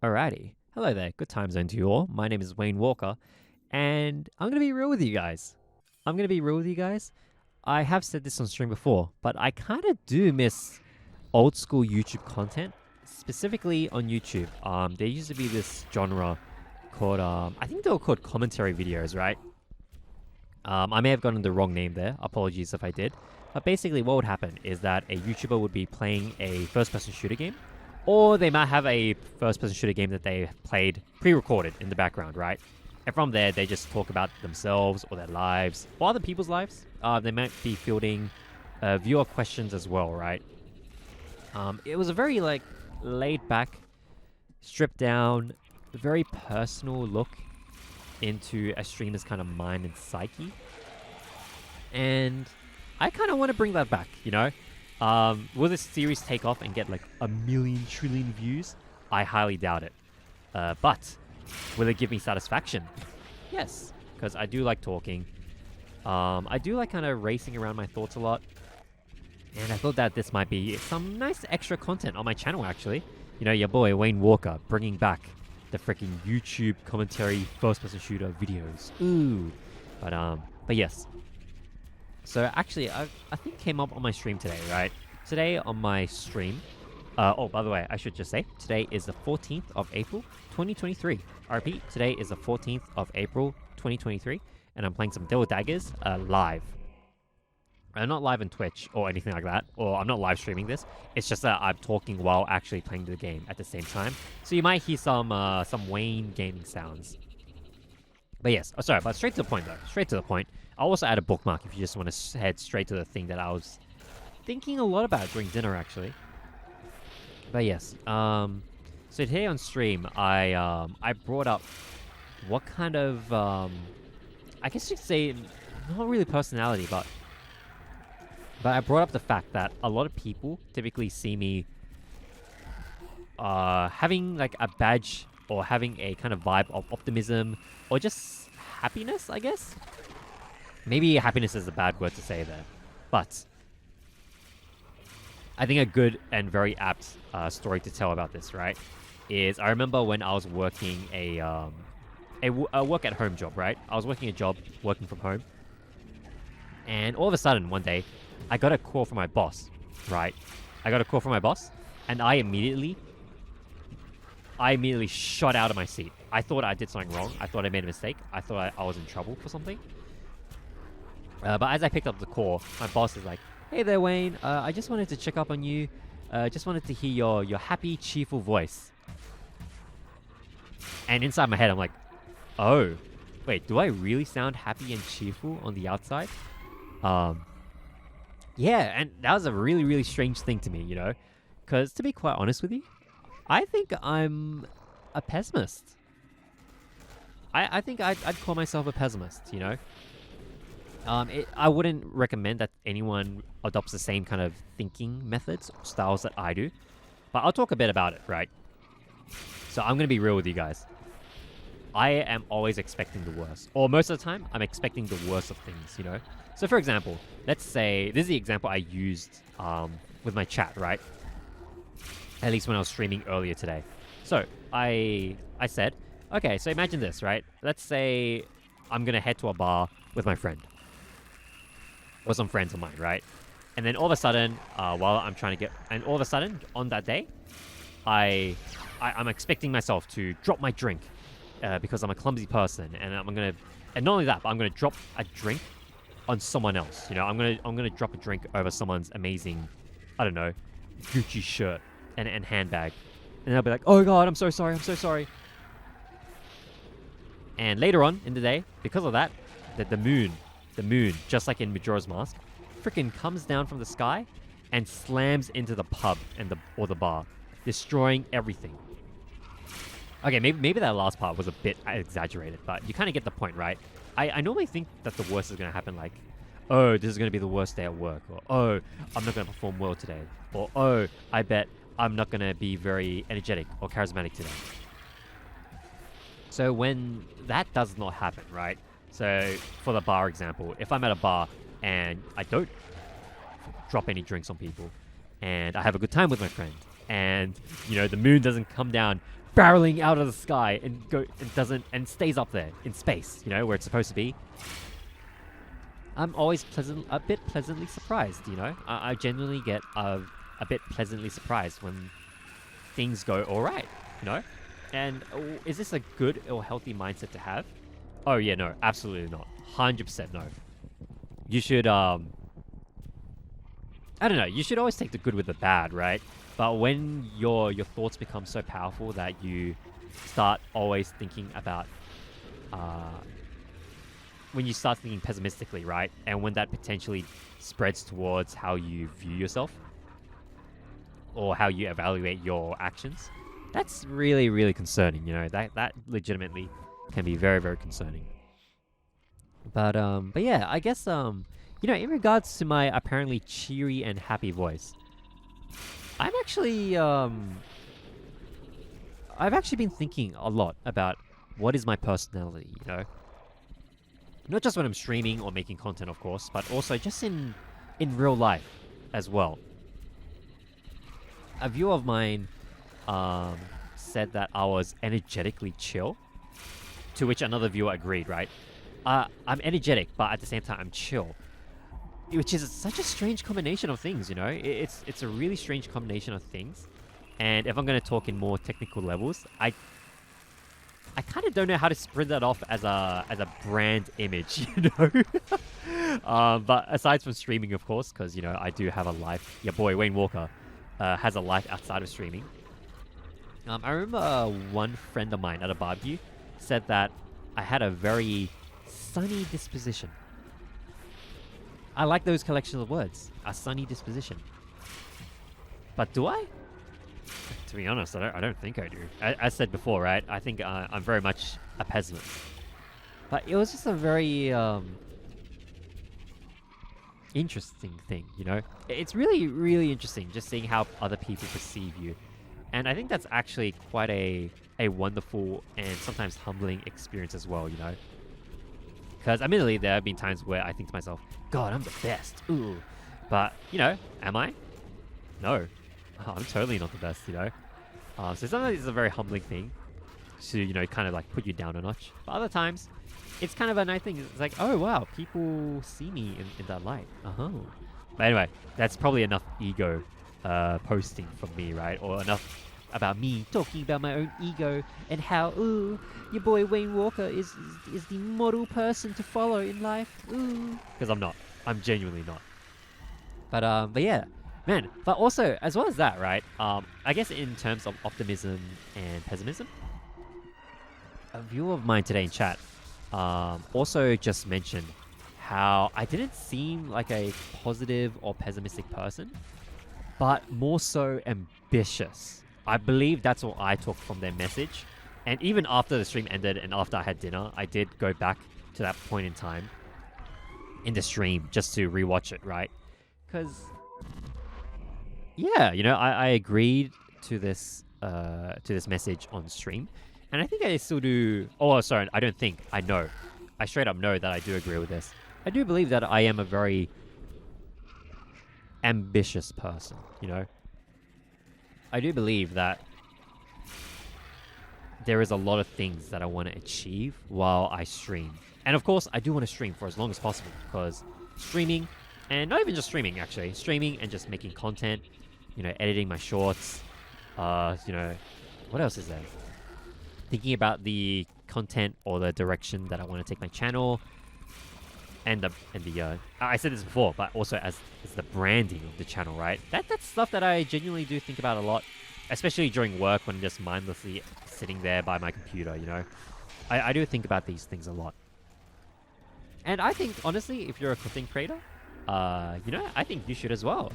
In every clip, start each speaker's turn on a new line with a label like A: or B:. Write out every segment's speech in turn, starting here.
A: Alrighty. Hello there. Good time zone to you all. My name is Wayne Walker, and I'm going to be real with you guys. I have said this on stream before, but I kind of do miss old school YouTube content, specifically on YouTube. There used to be this genre called, I think they were called commentary videos, right? I may have gotten the wrong name there. Apologies if I did. But basically, what would happen is that a YouTuber would be playing a first person shooter game, or they might have a first person shooter game that they played pre recorded in the background, right? And from there, they just talk about themselves or their lives or other people's lives. They might be fielding viewer questions as well, right? It was a very laid back, stripped down, very personal look into a streamer's kind of mind and psyche. And I kind of want to bring that back, you know? Will this series take off and get like a million trillion views? I highly doubt it. But will it give me satisfaction? Yes, because I do like talking. I do like kind of racing around my thoughts a lot. And I thought that this might be some nice extra content on my channel, actually. You know, your boy Wayne Walker bringing back the freaking YouTube commentary first-person shooter videos. Ooh. But yes. So actually, I think came up on my stream today, right? Today on my stream. Oh, by the way, I should just say, today is the 14th of April, 2023. I repeat, today is the 14th of April, 2023. And I'm playing some Daggers live. I'm not live on Twitch or anything like that, or I'm not live streaming this. It's just that I'm talking while actually playing the game at the same time. So you might hear some Wayne gaming sounds. But yes, sorry, but straight to the point though. Straight to the point. I'll also add a bookmark if you just want to head straight to the thing that I was thinking a lot about during dinner, actually. But yes, so today on stream, I brought up what kind of, I guess you could say, not really personality, but I brought up the fact that a lot of people typically see me having like a badge or having a kind of vibe of optimism or just happiness, I guess. Maybe happiness is a bad word to say there, but I think a good and very apt story to tell about this, right, is I remember when I was working a work at home job, right? I was working a job working from home, and all of a sudden one day, I got a call from my boss, right? And I immediately shot out of my seat. I thought I did something wrong. I thought I made a mistake. I thought I was in trouble for something. But as I picked up the call, my boss is like, "Hey there, Wayne. I just wanted to check up on you. Just wanted to hear your happy, cheerful voice." And inside my head, I'm like, "Oh, wait, do I really sound happy and cheerful on the outside?" Yeah, and that was a really, really strange thing to me, you know? Because to be quite honest with you, I think I'm a pessimist. I think I'd call myself a pessimist, you know? I wouldn't recommend that anyone adopts the same kind of thinking methods or styles that I do. But I'll talk a bit about it, right? So I'm going to be real with you guys. I am always expecting the worst. Or most of the time, I'm expecting the worst of things, you know? So for example, let's say, this is the example I used with my chat, right? At least when I was streaming earlier today. So I said, okay, so imagine this, right? Let's say I'm going to head to a bar with my friend. Or some friends of mine, right? And then all of a sudden, all of a sudden, on that day, I'm expecting myself to drop my drink because I'm a clumsy person, and and not only that, but I'm gonna drop a drink on someone else. You know, I'm gonna drop a drink over someone's amazing, I don't know, Gucci shirt and handbag, and they'll be like, "Oh God, I'm so sorry, I'm so sorry." And later on in the day, because of that, the moon, just like in Majora's Mask, freaking comes down from the sky and slams into the pub or the bar, destroying everything. Okay, maybe that last part was a bit exaggerated, but you kind of get the point, right? I normally think that the worst is going to happen, like, "Oh, this is going to be the worst day at work," or "Oh, I'm not going to perform well today," or "Oh, I bet I'm not going to be very energetic or charismatic today." So when that does not happen, right? So for the bar example, if I'm at a bar and I don't drop any drinks on people, and I have a good time with my friend, and, you know, the moon doesn't come down barreling out of the sky and stays up there in space, where it's supposed to be. I'm always a bit pleasantly surprised, I genuinely get a bit pleasantly surprised when things go all right, And is this a good or healthy mindset to have? Oh yeah, no, absolutely not. 100% no. You should, I don't know, you should always take the good with the bad, right? But when your thoughts become so powerful that you start always thinking about, when you start thinking pessimistically, right? And when that potentially spreads towards how you view yourself or how you evaluate your actions, that's really, really concerning, that legitimately can be very, very concerning. But yeah, I guess, in regards to my apparently cheery and happy voice, I'm actually, I've actually been thinking a lot about what is my personality, Not just when I'm streaming or making content, of course, but also just in real life as well. A viewer of mine said that I was energetically chill, to which another viewer agreed, right? I'm energetic, but at the same time, I'm chill. Which is such a strange combination of things, It's a really strange combination of things. And if I'm going to talk in more technical levels, I kind of don't know how to spread that off as a brand image, But aside from streaming, of course, because, I do have a life. Your boy, Wayne Walker, has a life outside of streaming. I remember one friend of mine at a barbecue said that I had a very sunny disposition. I like those collections of words. A sunny disposition. But do I? To be honest, I don't think I do. As said before, right? I think I'm very much a pessimist. But it was just a very interesting thing, It's really, really interesting just seeing how other people perceive you. And I think that's actually quite a wonderful and sometimes humbling experience as well, Because admittedly, there have been times where I think to myself, God, I'm the best. Ooh. But, am I? No. I'm totally not the best, So sometimes it's a very humbling thing to, kind of like put you down a notch. But other times, it's kind of a nice thing. It's like, oh, wow, people see me in that light. Uh-huh. But anyway, that's probably enough ego posting from me, right? Or enough about me talking about my own ego and how, ooh, your boy Wayne Walker is the model person to follow in life. Ooh. Because I'm not. I'm genuinely not. But yeah. Man, but also, as well as that, right, I guess in terms of optimism and pessimism, a viewer of mine today in chat also just mentioned how I didn't seem like a positive or pessimistic person, but more so ambitious. I believe that's what I took from their message. And even after the stream ended and after I had dinner, I did go back to that point in time in the stream just to rewatch it, right? Because... yeah, I agreed to this message on stream, and I think I still do. Oh, sorry, I don't think. I know. I straight up know that I do agree with this. I do believe that I am a very ambitious person. I do believe that there is a lot of things that I want to achieve while I stream, and of course, I do want to stream for as long as possible because streaming, and not even just streaming, actually, streaming and just making content. Editing my shorts, what else is there? Thinking about the content or the direction that I want to take my channel, and the I said this before, but also as the branding of the channel, right? That's stuff that I genuinely do think about a lot, especially during work when I'm just mindlessly sitting there by my computer. I do think about these things a lot, and I think honestly, if you're a content creator, I think you should as well,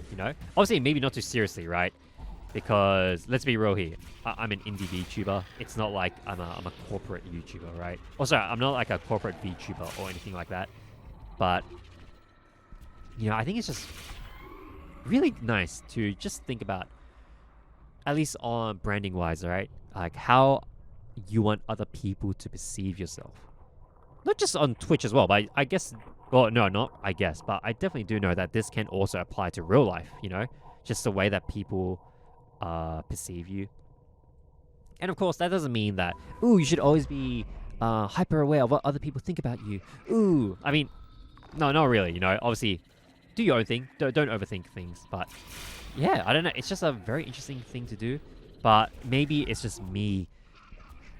A: Obviously, maybe not too seriously, right? Because, let's be real here, I'm an indie VTuber. It's not like I'm a corporate YouTuber, right? Also, I'm not like a corporate VTuber or anything like that. But, I think it's just really nice to just think about, at least on branding-wise, right? Like, how you want other people to perceive yourself. Not just on Twitch as well, but I guess... well, no, not I guess, but I definitely do know that this can also apply to real life, Just the way that people perceive you. And of course, that doesn't mean that, ooh, you should always be hyper aware of what other people think about you. Ooh, I mean, no, not really, you know. Obviously, do your own thing. Don't overthink things. But yeah, I don't know. It's just a very interesting thing to do. But maybe it's just me.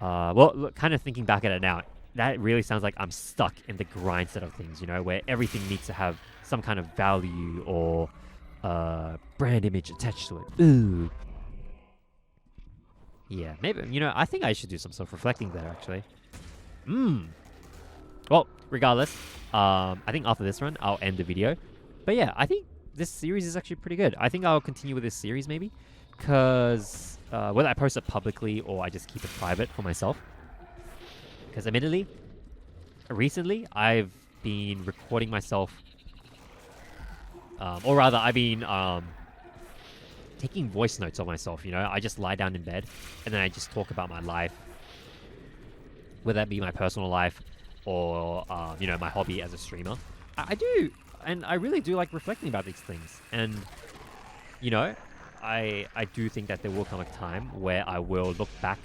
A: Well, look, kind of thinking back at it now, that really sounds like I'm stuck in the grind set of things, you know, where everything needs to have some kind of value or brand image attached to it. Ooh. Yeah, maybe, you know, I think I should do some self-reflecting there, actually. Well, regardless, I think after this run, I'll end the video. But yeah, I think this series is actually pretty good. I think I'll continue with this series, maybe. Because whether I post it publicly or I just keep it private for myself. Because admittedly, recently, I've been recording myself. Or rather, I've been taking voice notes of myself, you know. I just lie down in bed and then I just talk about my life. Whether that be my personal life or, you know, my hobby as a streamer. I do, and I really do like reflecting about these things. And, you know, I do think that there will come a time where I will look back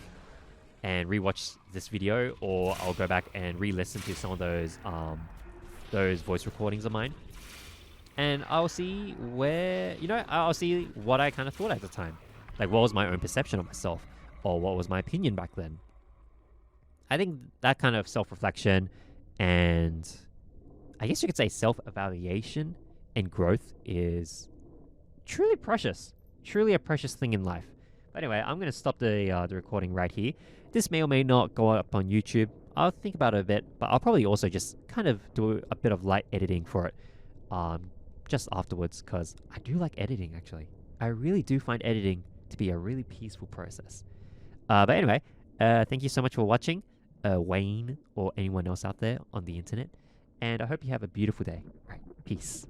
A: and rewatch this video, or I'll go back and re-listen to some of those voice recordings of mine. And I'll see where, you know, I'll see what I kind of thought at the time. Like, what was my own perception of myself? Or what was my opinion back then? I think that kind of self-reflection and I guess you could say self-evaluation and growth is truly precious. Truly a precious thing in life. But anyway, I'm going to stop the recording right here. This may or may not go up on YouTube. I'll think about it a bit, but I'll probably also just kind of do a bit of light editing for it just afterwards, because I do like editing, actually. I really do find editing to be a really peaceful process. But anyway, thank you so much for watching, Wayne or anyone else out there on the internet. And I hope you have a beautiful day. All right, peace.